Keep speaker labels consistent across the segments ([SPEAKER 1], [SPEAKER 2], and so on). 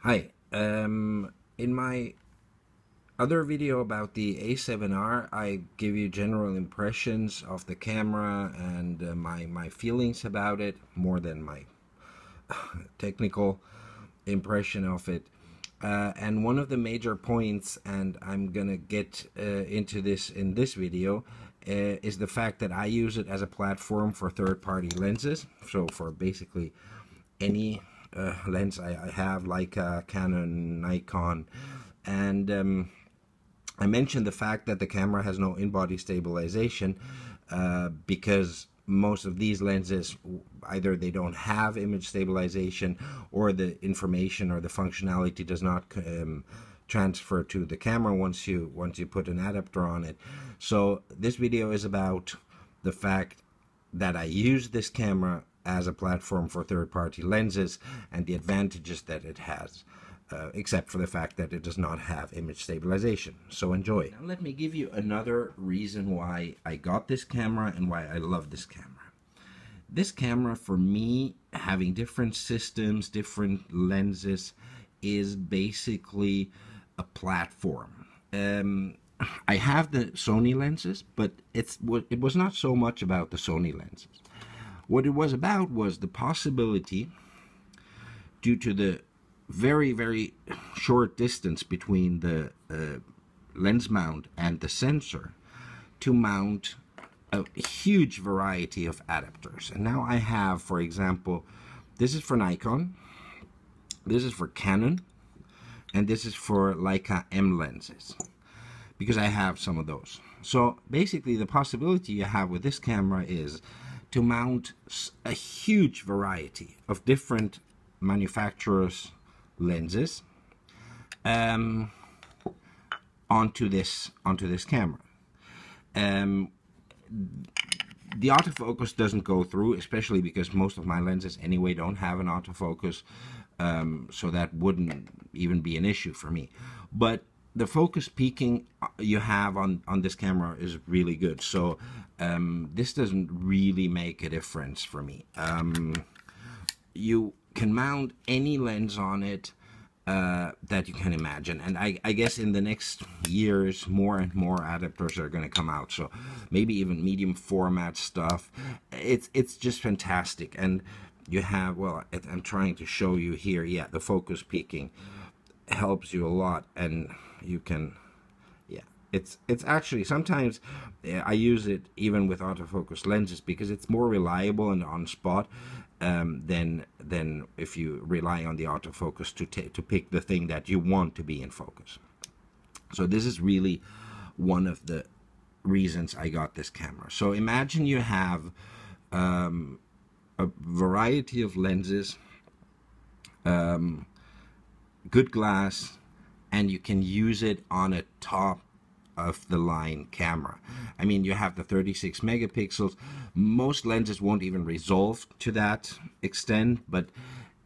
[SPEAKER 1] Hi. In my other video about the A7R, I give you general impressions of the camera and my feelings about it, more than my technical impression of it. And one of the major points, and I'm gonna get into this in this video, is the fact that I use it as a platform for third-party lenses. So for basically any lens I have, like Canon, Nikon, and I mentioned the fact that the camera has no in-body stabilization because most of these lenses, either they don't have image stabilization, or the information or the functionality does not transfer to the camera once you put an adapter on it. So this video is about the fact that I use this camera as a platform for third-party lenses and the advantages that it has, except for the fact that it does not have image stabilization. So enjoy. Now let me give you another reason why I got this camera and why I love this camera. This camera, for me, having different systems, different lenses, is basically a platform. I have the Sony lenses, but it was not so much about the Sony lenses. What it was about was the possibility, due to the very, very short distance between the lens mount and the sensor, to mount a huge variety of adapters. And now I have, for example, this is for Nikon, this is for Canon, and this is for Leica M lenses, because I have some of those. So basically the possibility you have with this camera is to mount a huge variety of different manufacturers' lenses onto this camera. The autofocus doesn't go through, especially because most of my lenses anyway don't have an autofocus, so that wouldn't even be an issue for me. But the focus peaking you have on this camera is really good, so this doesn't really make a difference for me. You can mount any lens on it that you can imagine, and I guess in the next years more and more adapters are going to come out, so maybe even medium format stuff. It's just fantastic. And you have, well, I'm trying to show you here, yeah, the focus peaking helps you a lot, and you can, yeah, it's actually, sometimes I use it even with autofocus lenses because it's more reliable and on spot than if you rely on the autofocus to pick the thing that you want to be in focus. So this is really one of the reasons I got this camera. So imagine you have a variety of lenses, good glass, and you can use it on a top of the line camera. I mean, you have the 36 megapixels. Most lenses won't even resolve to that extent, but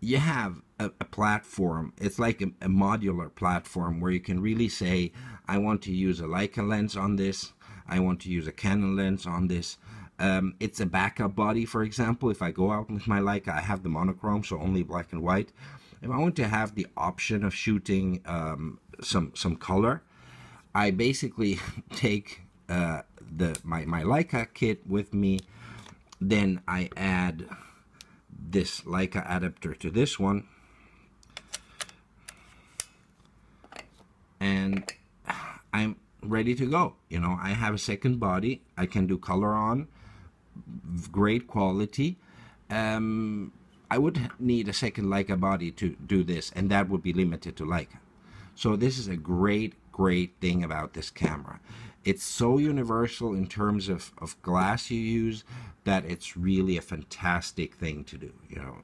[SPEAKER 1] you have a platform. It's like a modular platform where you can really say, I want to use a Leica lens on this, I want to use a Canon lens on this. It's a backup body, for example. If I go out with my Leica, I have the monochrome, so only black and white. If I want to have the option of shooting some color, I basically take my Leica kit with me, then I add this Leica adapter to this one, and I'm ready to go. You know, I have a second body, I can do color on, great quality. I would need a second Leica body to do this, and that would be limited to Leica. So this is a great thing about this camera. It's so universal in terms of glass you use that it's really a fantastic thing to do. You know,